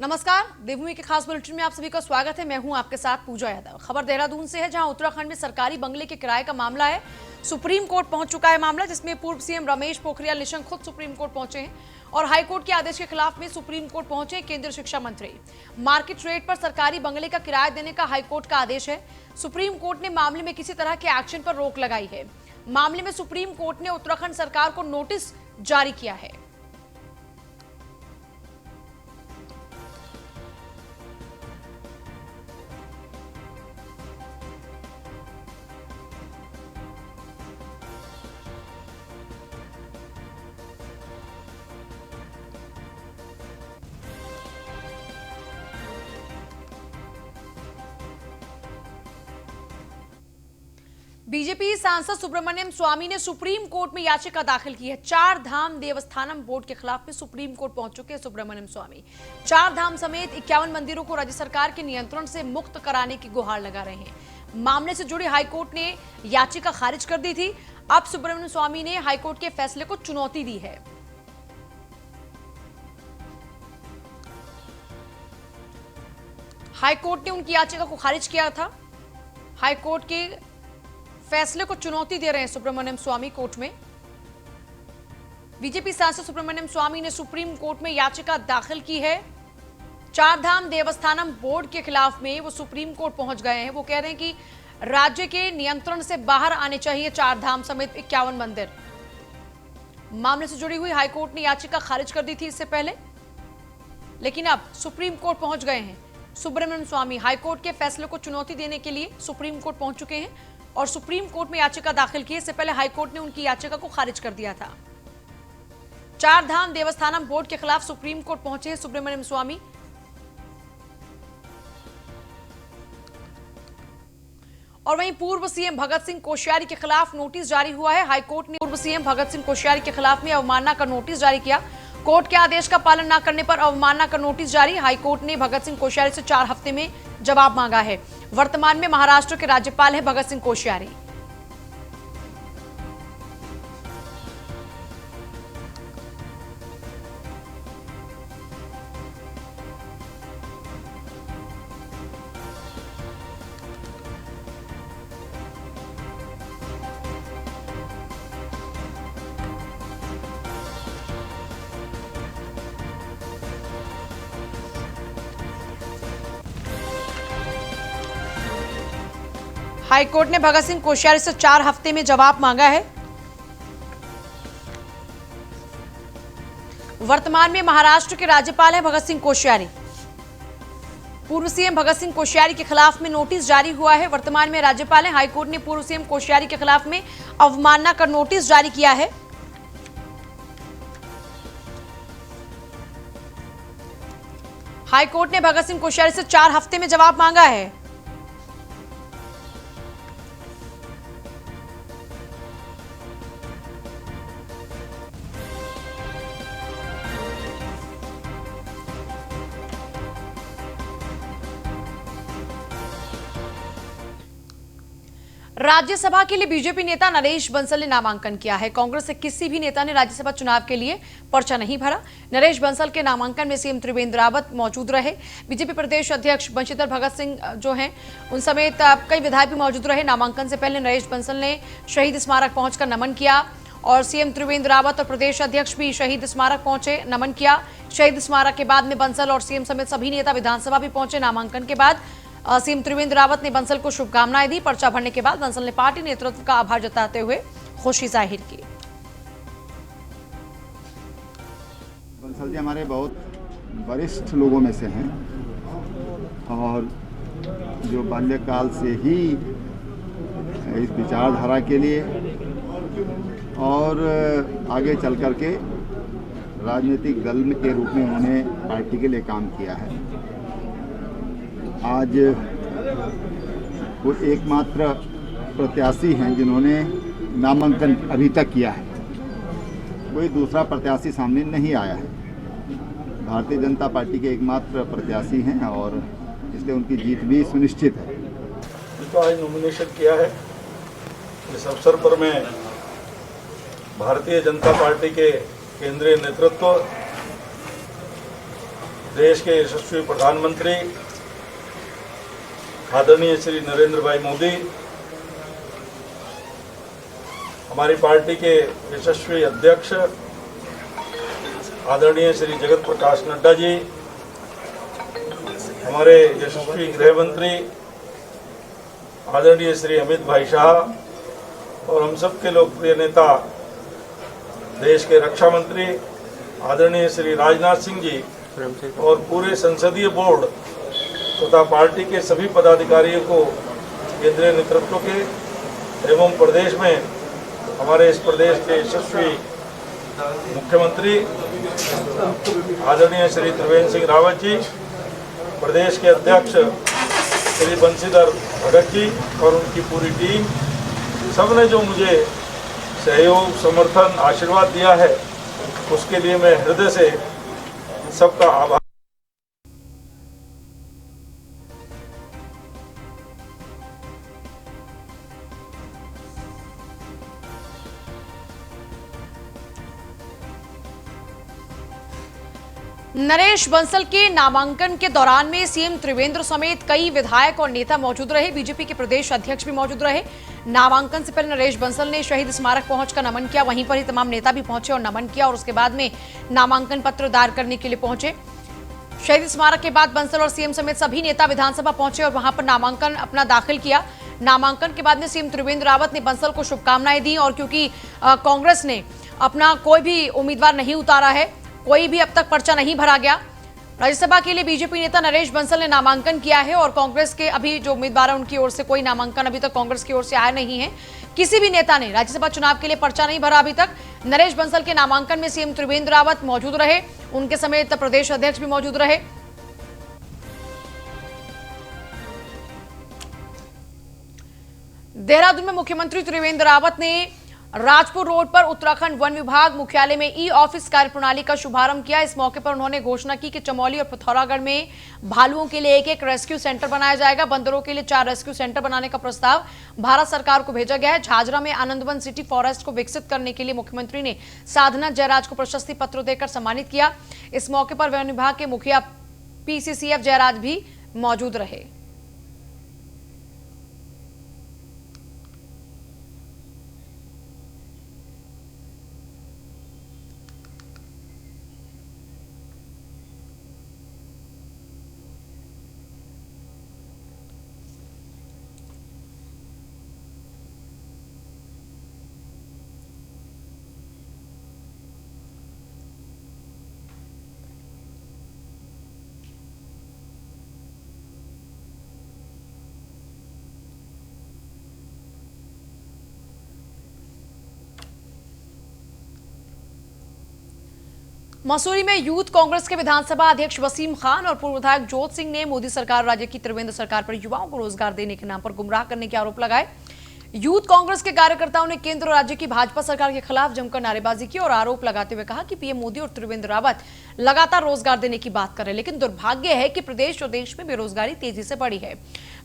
नमस्कार, देवभूमि के खास बुलेटिन में आप सभी का स्वागत है। मैं हूं आपके साथ पूजा यादव। खबर देहरादून से है, जहां उत्तराखंड में सरकारी बंगले के किराए का मामला है। सुप्रीम कोर्ट पहुंच चुका है मामला, जिसमें पूर्व सीएम रमेश पोखरियाल निशंक खुद सुप्रीम कोर्ट पहुंचे हैं और हाईकोर्ट के आदेश के खिलाफ में सुप्रीम कोर्ट पहुंचे केंद्रीय शिक्षा मंत्री। मार्केट रेट पर सरकारी बंगले का किराया देने का हाईकोर्ट का आदेश है। सुप्रीम कोर्ट ने मामले में किसी तरह के एक्शन पर रोक लगाई है। मामले में सुप्रीम कोर्ट ने उत्तराखंड सरकार को नोटिस जारी किया है। बीजेपी सांसद सुब्रमण्यम स्वामी ने सुप्रीम कोर्ट में याचिका दाखिल की है। चार धाम देवस्थानम बोर्ड के खिलाफ में सुप्रीम कोर्ट पहुंच चुके हैं सुब्रमण्यम स्वामी। चार धाम समेत 51 मंदिरों को राज्य सरकार के नियंत्रण से मुक्त कराने की गुहार लगा रहे हैं। मामले से जुड़ी हाईकोर्ट ने याचिका खारिज कर दी थी। अब सुब्रमण्यम स्वामी ने हाईकोर्ट के फैसले को चुनौती दी है। हाईकोर्ट ने उनकी याचिका को खारिज किया था। हाईकोर्ट के फैसले को चुनौती दे रहे हैं सुब्रमण्यम स्वामी कोर्ट में। बीजेपी सांसद सुब्रमण्यम स्वामी ने सुप्रीम कोर्ट में याचिका दाखिल की है। चार धाम देवस्थानम बोर्ड के खिलाफ में वो सुप्रीम कोर्ट पहुंच गए हैं। वो कह रहे हैं कि राज्य के नियंत्रण से बाहर आने चाहिए चार धाम समेत 51 मंदिर। मामले से जुड़ी हुई हाईकोर्ट ने याचिका खारिज कर दी थी इससे पहले, लेकिन अब सुप्रीम कोर्ट पहुंच गए हैं सुब्रमण्यम स्वामी। हाईकोर्ट के फैसले को चुनौती देने के लिए सुप्रीम कोर्ट पहुंच चुके हैं और सुप्रीम कोर्ट में याचिका दाखिल की। इससे पहले हाईकोर्ट ने उनकी याचिका को खारिज कर दिया था। चार धाम देवस्थानम बोर्ड के खिलाफ सुप्रीम कोर्ट पहुंचे हैं सुब्रमण्यम स्वामी। और वहीं पूर्व सीएम भगत सिंह कोश्यारी के खिलाफ नोटिस जारी हुआ है। हाईकोर्ट ने पूर्व सीएम भगत सिंह कोश्यारी के खिलाफ में अवमानना का नोटिस जारी किया। कोर्ट के आदेश का पालन न करने पर अवमानना का नोटिस जारी। हाईकोर्ट ने भगत सिंह कोश्यारी से 4 हफ्ते में जवाब मांगा है। वर्तमान में महाराष्ट्र के राज्यपाल हैं भगत सिंह कोश्यारी। हाईकोर्ट ने भगत सिंह कोश्यारी से 4 हफ्ते में जवाब मांगा है। वर्तमान में महाराष्ट्र के राज्यपाल हैं भगत सिंह कोश्यारी। पूर्व सीएम भगत सिंह कोश्यारी के खिलाफ में नोटिस जारी हुआ है। वर्तमान में राज्यपाल हैं। हाईकोर्ट ने पूर्व सीएम कोश्यारी के खिलाफ में अवमानना का नोटिस जारी किया है। हाईकोर्ट ने भगत सिंह कोश्यारी से 4 हफ्ते में जवाब मांगा है। राज्यसभा के लिए बीजेपी नेता नरेश बंसल ने नामांकन किया है। कांग्रेस से किसी भी नेता ने राज्यसभा चुनाव के लिए पर्चा नहीं भरा। नरेश बंसल के नामांकन में सीएम त्रिवेंद्र रावत मौजूद रहे। बीजेपी प्रदेश अध्यक्ष बंशीधर भगत सिंह जो हैं उन समेत कई विधायक भी मौजूद रहे। नामांकन से पहले नरेश बंसल ने शहीद स्मारक पहुंचकर नमन किया और सीएम त्रिवेंद्र रावत और प्रदेश अध्यक्ष भी शहीद स्मारक पहुंचे, नमन किया। शहीद स्मारक के बाद में बंसल और सीएम समेत सभी नेता विधानसभा भी पहुंचे। नामांकन के बाद सीएम त्रिवेंद्र रावत ने बंसल को शुभकामनाएं दी। पर्चा भरने के बाद बंसल ने पार्टी नेतृत्व का आभार जताते हुए खुशी जाहिर की। बंसल जी हमारे बहुत वरिष्ठ लोगों में से हैं और जो बाल्यकाल से ही इस विचारधारा के लिए और आगे चल कर के राजनीतिक दल के रूप में उन्होंने पार्टी के लिए काम किया है। आज वो एकमात्र प्रत्याशी हैं जिन्होंने नामांकन अभी तक किया है। कोई दूसरा प्रत्याशी सामने नहीं आया है। भारतीय जनता पार्टी के एकमात्र प्रत्याशी हैं और इसलिए उनकी जीत भी सुनिश्चित है। तो आज नॉमिनेशन किया है। इस अवसर पर मैं भारतीय जनता पार्टी के केंद्रीय नेतृत्व देश के यशस्वी प्रधानमंत्री आदरणीय श्री नरेंद्र भाई मोदी, हमारी पार्टी के यशस्वी अध्यक्ष आदरणीय श्री जगत प्रकाश नड्डा जी, हमारे यशस्वी गृह मंत्री आदरणीय श्री अमित भाई शाह और हम सबके लोकप्रिय नेता देश के रक्षा मंत्री आदरणीय श्री राजनाथ सिंह जी और पूरे संसदीय बोर्ड तथा पार्टी के सभी पदाधिकारियों को, केंद्रीय नेतृत्व के एवं प्रदेश में हमारे इस प्रदेश के यशस्वी मुख्यमंत्री आदरणीय श्री त्रिवेंद्र सिंह रावत जी, प्रदेश के अध्यक्ष श्री बंशीधर भगत जी और उनकी पूरी टीम, सबने जो मुझे सहयोग, समर्थन, आशीर्वाद दिया है, उसके लिए मैं हृदय से सबका आभार। नरेश बंसल के नामांकन के दौरान में सीएम त्रिवेंद्र समेत कई विधायक और नेता मौजूद रहे। बीजेपी के प्रदेश अध्यक्ष भी मौजूद रहे। नामांकन से पहले नरेश बंसल ने शहीद स्मारक पहुंचकर नमन किया। वहीं पर ही तमाम नेता भी पहुंचे और नमन किया और उसके बाद में नामांकन पत्र दायर करने के लिए पहुंचे। शहीद स्मारक के बाद बंसल और सीएम समेत सभी नेता विधानसभा पहुंचे और वहां पर नामांकन अपना दाखिल किया। नामांकन के बाद में सीएम त्रिवेंद्र रावत ने बंसल को शुभकामनाएं दी और क्योंकि कांग्रेस ने अपना कोई भी उम्मीदवार नहीं उतारा है, कोई भी अब तक पर्चा नहीं भरा गया, राज्यसभा के लिए बीजेपी नेता नरेश बंसल ने नामांकन किया है और कांग्रेस के अभी जो उम्मीदवार है उनकी ओर से कोई नामांकन अभी तक कांग्रेस की ओर से आया नहीं है। किसी भी नेता ने राज्यसभा चुनाव के लिए पर्चा नहीं भरा अभी तक। नरेश बंसल के नामांकन में सीएम त्रिवेंद्र रावत मौजूद रहे, उनके समेत प्रदेश अध्यक्ष भी मौजूद रहे। देहरादून में मुख्यमंत्री त्रिवेंद्र रावत ने राजपुर रोड पर उत्तराखंड वन विभाग मुख्यालय में ई ऑफिस कार्यप्रणाली का शुभारंभ किया। इस मौके पर उन्होंने घोषणा की कि चमोली और पिथौरागढ़ में भालुओं के लिए एक रेस्क्यू सेंटर बनाया जाएगा। बंदरों के लिए 4 रेस्क्यू सेंटर बनाने का प्रस्ताव भारत सरकार को भेजा गया है। झाझरा में आनंदवन सिटी फॉरेस्ट को विकसित करने के लिए मुख्यमंत्री ने साधना जयराज को प्रशस्ति पत्र देकर सम्मानित किया। इस मौके पर वन विभाग के मुखिया पीसीसीएफ जयराज भी मौजूद रहे। मसूरी में यूथ कांग्रेस के विधानसभा अध्यक्ष वसीम खान और पूर्व विधायक जोत सिंह ने मोदी सरकार, राज्य की त्रिवेंद्र सरकार पर युवाओं को रोजगार देने के नाम पर गुमराह करने के आरोप लगाए। यूथ कांग्रेस के कार्यकर्ताओं ने केंद्र और राज्य की भाजपा सरकार के खिलाफ जमकर नारेबाजी की और आरोप लगाते हुए कहा कि पीएम मोदी और त्रिवेंद्र रावत लगातार रोजगार देने की बात कर रहे हैं, लेकिन दुर्भाग्य है कि प्रदेश और देश में बेरोजगारी तेजी से बढ़ी है।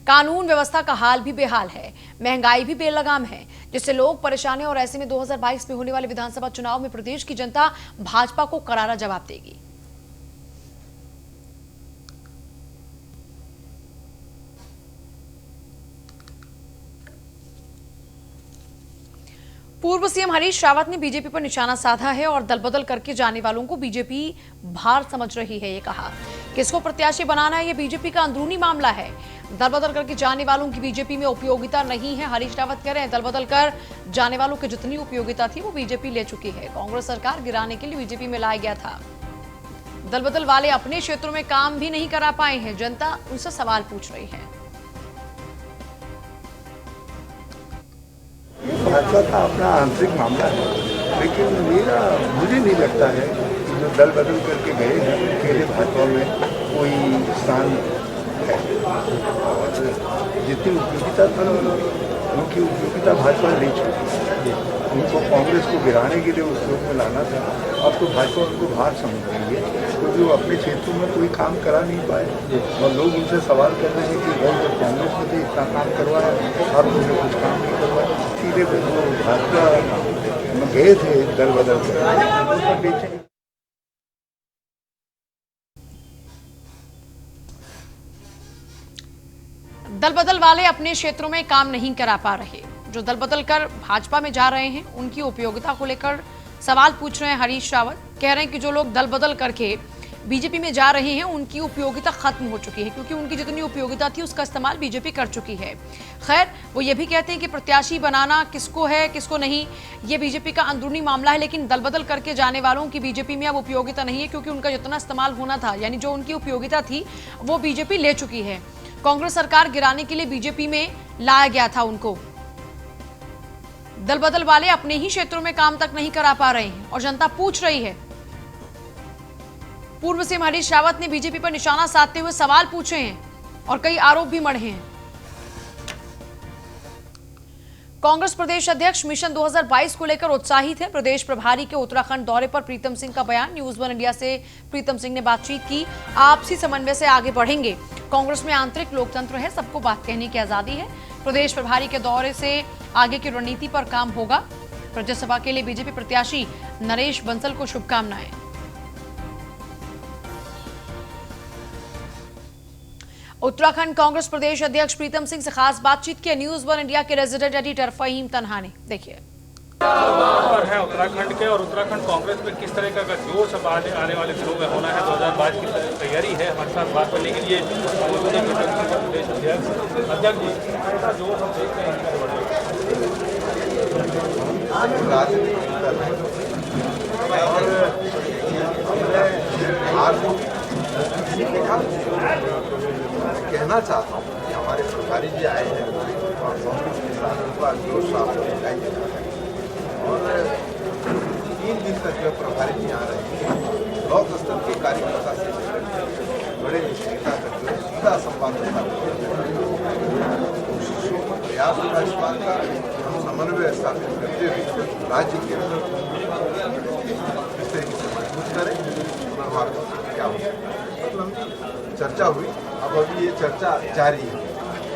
कानून व्यवस्था का हाल भी बेहाल है, महंगाई भी बेलगाम है, जिससे लोग परेशान हैं और ऐसे में 2022 में होने वाले विधानसभा चुनाव में प्रदेश की जनता भाजपा को करारा जवाब देगी। पूर्व सीएम हरीश रावत ने बीजेपी पर निशाना साधा है और दल बदल करके जाने वालों को बीजेपी भार समझ रही है। ये कहा किसको प्रत्याशी बनाना है, ये बीजेपी का अंदरूनी मामला है। दल बदल करके जाने वालों की बीजेपी में उपयोगिता नहीं है। हरीश रावत कह रहे हैं दल बदल कर जाने वालों की जितनी उपयोगिता थी वो बीजेपी ले चुकी है। कांग्रेस सरकार गिराने के लिए बीजेपी में लाया गया था। दल बदल वाले अपने क्षेत्रों में काम भी नहीं करा पाए हैं। जनता उनसे सवाल पूछ रही है। भाजपा का अपना आंतरिक मामला है, लेकिन मुझे नहीं लगता है कि जो दल बदल करके गए हैं उनके लिए भाजपा में कोई स्थान है। और जितनी उपयोगिता थी उनकी उपयोगिता भाजपा ले चुकी है। उनको कांग्रेस को गिराने के लिए उपयोग में लाना था। अब तो भाजपा उनको भार समझ रही है क्योंकि वो अपने क्षेत्रों में कोई काम करा नहीं पाए और लोग उनसे सवाल कर रहे हैं कि भाई जब कांग्रेस में तो इतना काम करवाया अब उन्हें कुछ काम नहीं करवाया। सीधे पे वो भाजपा में गए थे दल बदल कर। दल बदल वाले अपने क्षेत्रों में काम नहीं करा पा रहे। जो दल बदल कर भाजपा में जा रहे हैं उनकी उपयोगिता को लेकर सवाल पूछ रहे हैं हरीश रावत। कह रहे हैं कि जो लोग दल बदल करके बीजेपी में जा रहे हैं उनकी उपयोगिता खत्म हो चुकी है, क्योंकि उनकी जितनी उपयोगिता थी उसका इस्तेमाल बीजेपी कर चुकी है। खैर, वो ये भी कहते हैं कि प्रत्याशी बनाना किसको है किसको नहीं, ये बीजेपी का अंदरूनी मामला है, लेकिन दल बदल करके जाने वालों की बीजेपी में अब उपयोगिता नहीं है, क्योंकि उनका जितना इस्तेमाल होना था, यानी जो उनकी उपयोगिता थी वो बीजेपी ले चुकी है। कांग्रेस सरकार गिराने के लिए बीजेपी में लाया गया था उनको। दल बदल वाले अपने ही क्षेत्रों में काम तक नहीं करा पा रहे हैं और जनता पूछ रही है। पूर्व सीएम हरीश रावत ने बीजेपी पर निशाना साधते हुए सवाल पूछे हैं और कई आरोप भी मढ़े हैं। कांग्रेस प्रदेश अध्यक्ष मिशन 2022 को लेकर उत्साहित है। प्रदेश प्रभारी के उत्तराखंड दौरे पर प्रीतम सिंह का बयान। न्यूज वन इंडिया से प्रीतम सिंह ने बातचीत की। आपसी समन्वय से आगे बढ़ेंगे। कांग्रेस में आंतरिक लोकतंत्र है, सबको बात कहने की आजादी है। प्रदेश प्रभारी के दौरे से आगे की रणनीति पर काम होगा। राज्यसभा के लिए बीजेपी प्रत्याशी नरेश बंसल को शुभकामनाएं। उत्तराखंड कांग्रेस प्रदेश अध्यक्ष प्रीतम सिंह से खास बातचीत की न्यूज वन इंडिया के रेजिडेंट एडिटर फहीम तन्हा ने। देखिए है उत्तराखंड के और उत्तराखंड कांग्रेस में किस तरह का जोश अब आने वाले दिनों में होना है। 2022 की तैयारी है। हमारे साथ बात करने के लिए प्रदेश अध्यक्ष जी का जोश हम देख रहे हैं। कहना चाहता हूँ कि हमारे प्रभारी जी आए हैं और कांग्रेस के साथ उनका जोश आपको दिखाई दे रहा है। और 3 दिन तक जो प्रभारी जी आ रहे हैं ब्लॉक स्तर के कार्यकर्ता से बड़े निष्ठा तक जो सीधा संवाद प्रयास होगा इस बात का हम समन्वय स्थापित करते हुए राज्य के अंदर इस तरीके से मजबूत करें। क्या हो सकता चर्चा हुई, अब अभी ये चर्चा जारी है।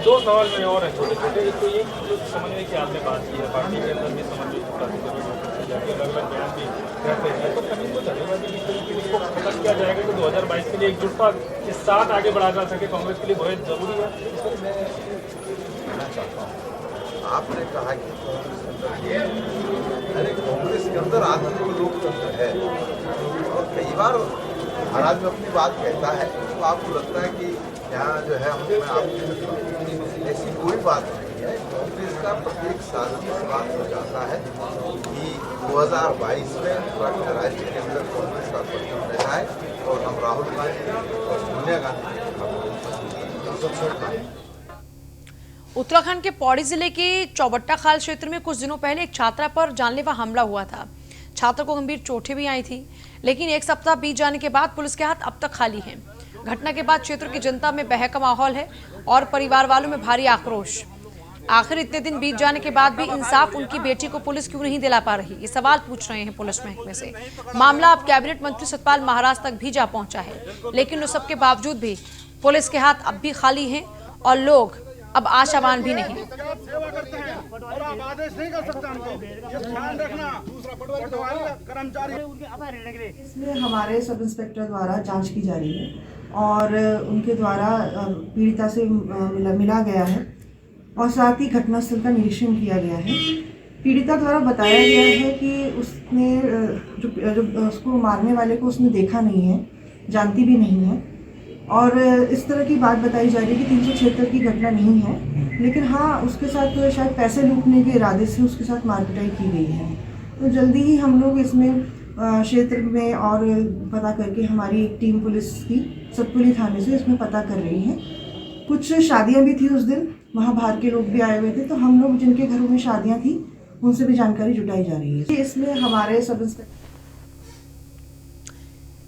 2 सवाल में और हैं छोटे छोटे। एक तो ये जो समन्वय की आपने बात की है, पार्टी के अंदर भी समन्वय अलग अलग बयान भी करते हैं, तो कभी तो चलेगा कि इसको खत्म किया जाएगा कि 2022 के लिए एकजुटता के साथ आगे बढ़ा जा सके। कांग्रेस के लिए बहुत जरूरी है। मैं कहना चाहता हूँ, आपने कहा कि कांग्रेस के अंदर आंतरिक लोकतंत्र है और कई बार हर आदमी अपनी बात कहता है तो आपको लगता है कि यहाँ जो है आपकी ऐसी कोई बात नहीं है। कांग्रेस का प्रत्येक साथी इस बात हो जाता है कि 2022 में उत्तराखंड राज्य के अंदर कांग्रेस का पतन रहना है और हम राहुल गांधी और सोनिया गांधी उत्तराखंड के पौड़ी जिले के चौबट्टा खाल क्षेत्र में कुछ दिनों पहले एक छात्रा पर जानलेवा हमला हुआ था। छात्र को गंभीर चोटें भी आई थी, लेकिन 1 सप्ताह बीत जाने के बाद पुलिस के हाथ अब तक खाली हैं। घटना के बाद क्षेत्र की जनता में बहक का माहौल है और परिवार वालों में भारी आक्रोश। आखिर इतने दिन बीत जाने के बाद भी इंसाफ उनकी बेटी को पुलिस क्यों नहीं दिला पा रही, ये सवाल पूछ रहे हैं पुलिस महकमे से। मामला अब कैबिनेट मंत्री सतपाल महाराज तक भी जा पहुंचा है, लेकिन उस सबके बावजूद भी पुलिस के हाथ अब भी खाली हैं और लोग अब आशावान भी नहीं। इसमें हमारे सब इंस्पेक्टर द्वारा जांच की जा रही है और उनके द्वारा पीड़िता से मिला गया है और साथ ही घटनास्थल का निरीक्षण किया गया है। पीड़िता द्वारा बताया गया है कि उसने जो उसको मारने वाले को उसने देखा नहीं है, जानती भी नहीं है और इस तरह की बात बताई जा रही है कि 376 की घटना नहीं है, लेकिन हाँ उसके साथ तो शायद पैसे लूटने के इरादे से उसके साथ मारपिटाई की गई है। तो जल्दी ही हम लोग इसमें क्षेत्र में और पता करके हमारी टीम पुलिस की सतपुली थाने से इसमें पता कर रही है। कुछ शादियां भी थी उस दिन, वहाँ बाहर के लोग भी आए हुए थे, तो हम लोग जिनके घरों में शादियां थी उनसे भी जानकारी जुटाई जा रही है। इसमें हमारे सब इंस्पेक्टर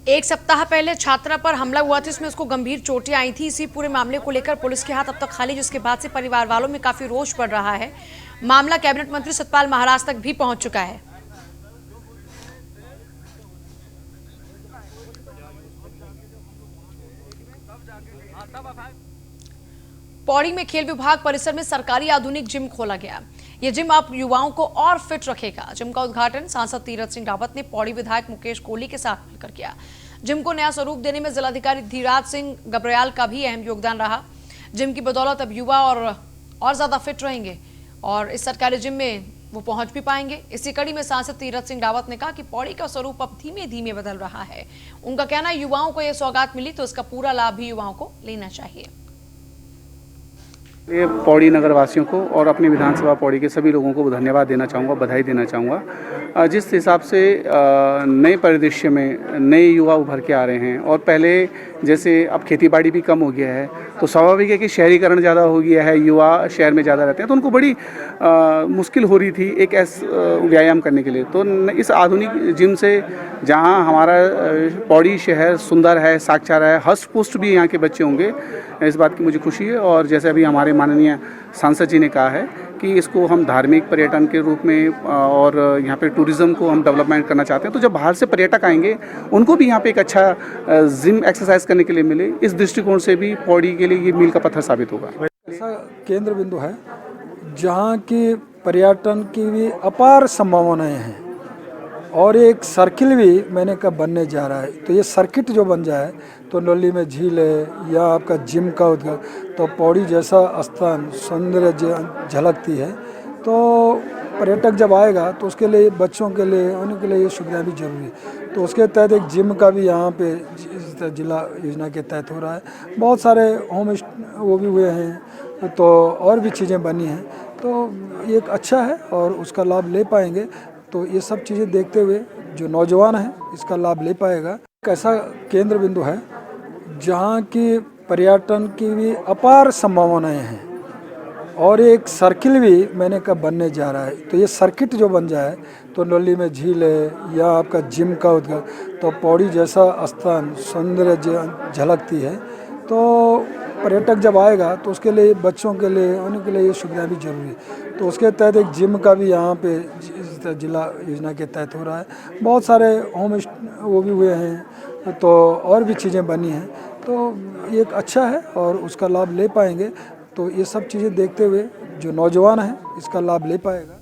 1 सप्ताह पहले छात्रा पर हमला हुआ था, इसमें उसको गंभीर चोटें आई थी। इसी पूरे मामले को लेकर पुलिस के हाथ अब तक खाली, जिसके बाद से परिवार वालों में काफी रोष बढ़ रहा है। मामला कैबिनेट मंत्री सतपाल महाराज तक भी पहुंच चुका है। पौड़ी में खेल विभाग परिसर में सरकारी आधुनिक जिम खोला गया। ये जिम अब युवाओं को और फिट रखेगा। जिम का उद्घाटन सांसद तीरथ सिंह रावत ने पौड़ी विधायक मुकेश कोहली के साथ मिलकर किया। जिम को नया स्वरूप देने में जिलाधिकारी धीराज सिंह गब्रियाल का भी अहम योगदान रहा। जिम की बदौलत अब युवा और ज्यादा फिट रहेंगे और इस सरकारी जिम में वो पहुंच भी पाएंगे। इसी कड़ी में सांसद तीरथ सिंह रावत ने कहा कि पौड़ी का स्वरूप अब धीमे धीमे बदल रहा है। उनका कहना है युवाओं को यह सौगात मिली तो इसका पूरा लाभ भी युवाओं को लेना चाहिए। ये पौड़ी नगर वासियों को और अपनी विधानसभा पौड़ी के सभी लोगों को धन्यवाद देना चाहूँगा, बधाई देना चाहूँगा। जिस हिसाब से नए परिदृश्य में नए युवा उभर के आ रहे हैं और पहले जैसे अब खेतीबाड़ी भी कम हो गया है तो स्वाभाविक है कि शहरीकरण ज़्यादा हो गया है, युवा शहर में ज़्यादा रहते हैं तो उनको बड़ी मुश्किल हो रही थी एक व्यायाम करने के लिए। तो इस आधुनिक जिम से जहाँ हमारा पौड़ी शहर सुंदर है, साक्षर है, हष्ट पुष्ट भी यहाँ के बच्चे होंगे, इस बात की मुझे खुशी है। और जैसे अभी हमारे माननीय सांसद जी ने कहा है कि इसको हम धार्मिक पर्यटन के रूप में और यहाँ पे टूरिज़्म को हम डेवलपमेंट करना चाहते हैं, तो जब बाहर से पर्यटक आएंगे उनको भी यहाँ पे एक अच्छा जिम एक्सरसाइज करने के लिए मिले, इस दृष्टिकोण से भी पौड़ी के लिए ये मील का पत्थर साबित होगा। ऐसा केंद्र बिंदु है जहाँ की पर्यटन की भी अपार संभावनाएं हैं और एक सर्किल भी मैंने कहा बनने जा रहा है। तो ये सर्किट जो बन जाए तो नली में झील है या आपका जिम का उद्घाटन, तो पौड़ी जैसा स्थान सौंदर्य झलकती है तो पर्यटक जब आएगा तो उसके लिए बच्चों के लिए उनके लिए ये सुविधा भी जरूरी है। तो उसके तहत एक जिम का भी यहाँ पे जिला योजना के तहत हो रहा है। बहुत सारे होम वो भी हुए हैं तो और भी चीज़ें बनी हैं, तो ये एक अच्छा है और उसका लाभ ले पाएंगे। तो ये सब चीज़ें देखते हुए जो नौजवान है इसका लाभ ले पाएगा। एक ऐसा केंद्र बिंदु है जहाँ की पर्यटन की भी अपार संभावनाएं हैं और एक सर्किल भी मैंने कहा बनने जा रहा है। तो ये सर्किट जो बन जाए तो नली में झील है या आपका जिम का उद्घाटन, तो पौड़ी जैसा स्थान सौंदर्य झलकती है तो पर्यटक जब आएगा तो उसके लिए बच्चों के लिए उनके लिए ये सुविधा भी जरूरी है। तो उसके तहत एक जिम का भी यहाँ पे जिला योजना के तहत हो रहा है। बहुत सारे होम वो भी हुए हैं तो और भी चीज़ें बनी हैं, तो ये एक अच्छा है और उसका लाभ ले पाएंगे। तो ये सब चीज़ें देखते हुए जो नौजवान है इसका लाभ ले पाएगा।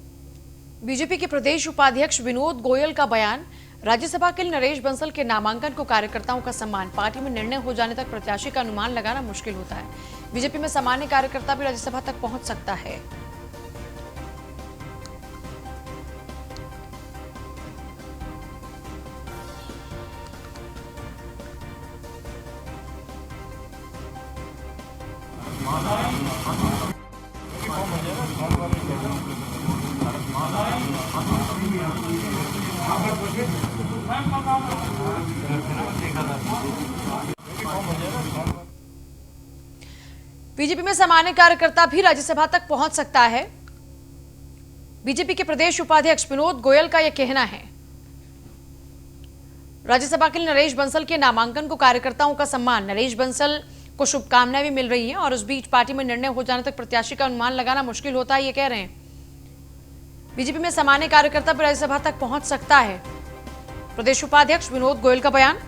बीजेपी के प्रदेश उपाध्यक्ष विनोद गोयल का बयान, राज्यसभा के लिए नरेश बंसल के नामांकन को कार्यकर्ताओं का सम्मान, पार्टी में निर्णय हो जाने तक प्रत्याशी का अनुमान लगाना मुश्किल होता है। बीजेपी में सामान्य कार्यकर्ता भी राज्यसभा तक पहुंच सकता है। बीजेपी में सामान्य कार्यकर्ता भी राज्यसभा तक पहुंच सकता है। बीजेपी के प्रदेश उपाध्यक्ष विनोद गोयल का यह कहना है। राज्यसभा के लिए नरेश बंसल के नामांकन को कार्यकर्ताओं का सम्मान, नरेश बंसल को शुभकामनाएं भी मिल रही हैं और उस बीच पार्टी में निर्णय हो जाने तक प्रत्याशी का अनुमान लगाना मुश्किल होता है, ये कह रहे हैं। बीजेपी में सामान्य कार्यकर्ता भी राज्यसभा तक पहुंच सकता है। प्रदेश उपाध्यक्ष विनोद गोयल का बयान।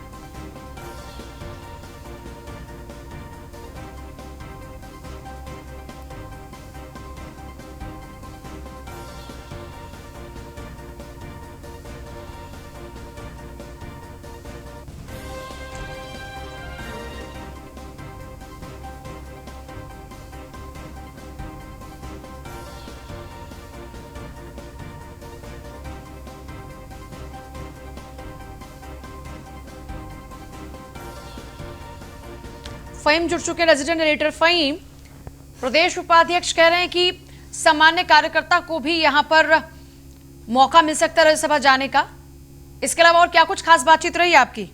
फहीम जुड़ चुके, रेजिडेंट एडिटर फहीम। प्रदेश उपाध्यक्ष कह रहे हैं कि सामान्य कार्यकर्ता को भी यहां पर मौका मिल सकता है राज्यसभा जाने का। इसके अलावा और क्या कुछ खास बातचीत रही आपकी?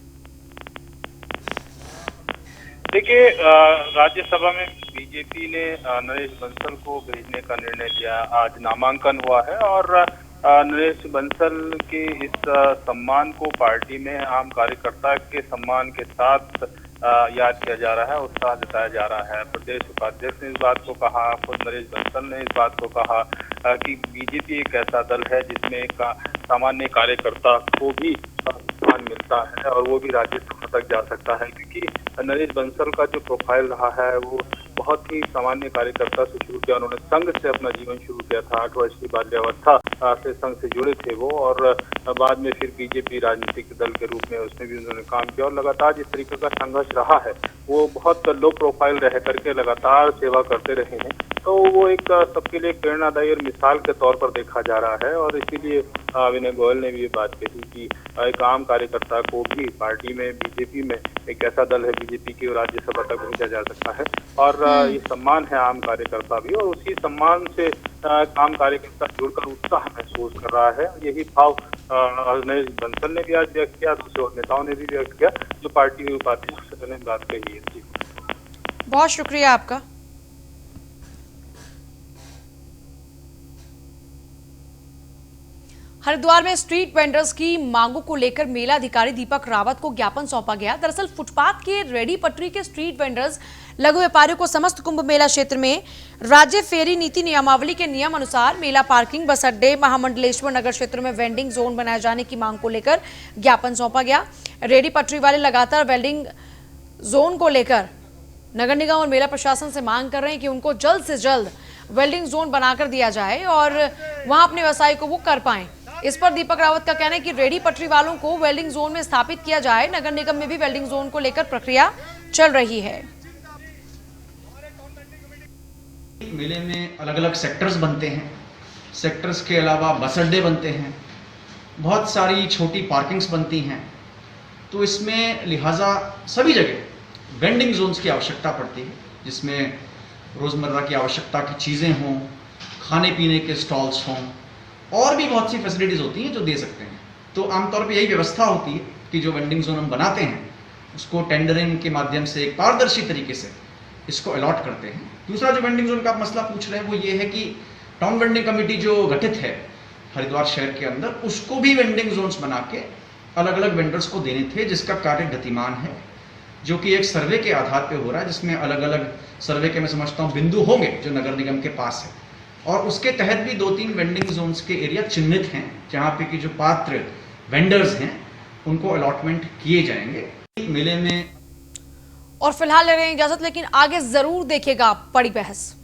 देखिए, राज्यसभा में बीजेपी ने नरेश बंसल को भेजने का निर्णय लिया। आज नामांकन हुआ है और नरेश बंसल के इस सम्मान को पार्टी में आम कार्यकर्ता के सम्मान के साथ याद किया जा रहा है, उत्साह जताया जा रहा है। प्रदेश उपाध्यक्ष ने इस बात को कहा, खुद नरेश बंसल ने इस बात को कहा कि बीजेपी एक ऐसा दल है जिसमें एक सामान्य कार्यकर्ता को भी सम्मान मिलता है और वो भी राज्यसभा तक जा सकता है, क्योंकि नरेश बंसल का जो प्रोफाइल रहा है वो बहुत ही सामान्य कार्यकर्ता से शुरू किया। उन्होंने संघ से अपना जीवन शुरू किया था। 8 वर्ष की बाल्यावस्था से संघ से जुड़े थे वो, और बाद में फिर बीजेपी राजनीतिक दल के रूप में उसमें भी उन्होंने काम किया। और लगातार जिस तरीके का संघर्ष रहा है वो बहुत लो प्रोफाइल रह करके लगातार सेवा करते रहे हैं, तो वो एक सबके लिए प्रेरणादायी और मिसाल के तौर पर देखा जा रहा है। और इसीलिए विनय गोयल ने भी ये बात कही कि एक आम कार्यकर्ता को भी पार्टी में, बीजेपी में एक ऐसा दल है बीजेपी की राज्यसभा तक भेजा जा सकता है, और ये सम्मान है आम कार्यकर्ता भी, और उसी सम्मान से आम कार्यकर्ता जुड़कर उत्साह महसूस कर रहा है। यही भाव अजनेश बंसल ने भी आज व्यक्त किया, दूसरे और नेताओं ने भी व्यक्त किया जो पार्टी के उपाध्यक्ष ने बात कही है। जी बहुत शुक्रिया आपका। हरिद्वार में स्ट्रीट वेंडर्स की मांगों को लेकर मेला अधिकारी दीपक रावत को ज्ञापन सौंपा गया। दरअसल फुटपाथ के रेडी पटरी के स्ट्रीट वेंडर्स लघु व्यापारियों को समस्त कुंभ मेला क्षेत्र में राज्य फेरी नीति नियमावली के नियम अनुसार मेला पार्किंग, बस अड्डे, महामंडलेश्वर नगर क्षेत्र में वेंडिंग जोन बनाए जाने की मांग को लेकर ज्ञापन सौंपा गया। रेडी पटरी वाले लगातार वेंडिंग जोन को लेकर नगर निगम और मेला प्रशासन से मांग कर रहे हैं कि उनको जल्द से जल्द वेल्डिंग जोन बनाकर दिया जाए और वहां अपने व्यवसाय को वो कर पाएं। इस पर दीपक रावत का कहना है कि रेडी पटरी वालों को वेल्डिंग जोन में स्थापित किया जाए। नगर निगम में भी वेल्डिंग जोन को लेकर प्रक्रिया चल रही है। मेले में अलग अलग सेक्टर्स बनते हैं, सेक्टर्स के अलावा बस अड्डे बनते हैं, बहुत सारी छोटी पार्किंग्स बनती हैं, तो इसमें लिहाजा सभी जगह वेंडिंग जोन्स की आवश्यकता पड़ती है, जिसमें रोज़मर्रा की आवश्यकता की चीज़ें हों, खाने पीने के स्टॉल्स हों, और भी बहुत सी फैसिलिटीज़ होती हैं जो दे सकते हैं। तो आमतौर पे यही व्यवस्था होती है कि जो वेंडिंग जोन हम बनाते हैं उसको टेंडरिंग के माध्यम से एक पारदर्शी तरीके से इसको अलॉट करते हैं। दूसरा जो वेंडिंग जोन का आप मसला पूछ रहे हैं वो ये है कि टाउन वेंडिंग कमेटी जो गठित है हरिद्वार शहर के अंदर, उसको भी वेंडिंग जोन्स बना के अलग अलग वेंडर्स को देने थे, जिसका कार्य गतिमान है, जो कि एक सर्वे के आधार पे हो रहा है, जिसमें अलग अलग सर्वे के मैं समझता हूँ बिंदु होंगे जो नगर निगम के पास है, और उसके तहत भी 2-3 वेंडिंग जोन्स के एरिया चिन्हित हैं जहाँ पे कि जो पात्र वेंडर्स हैं उनको अलॉटमेंट किए जाएंगे मेले में। और फिलहाल ले रहे हैं इजाजत, लेकिन आगे जरूर देखिएगा बड़ी बहस।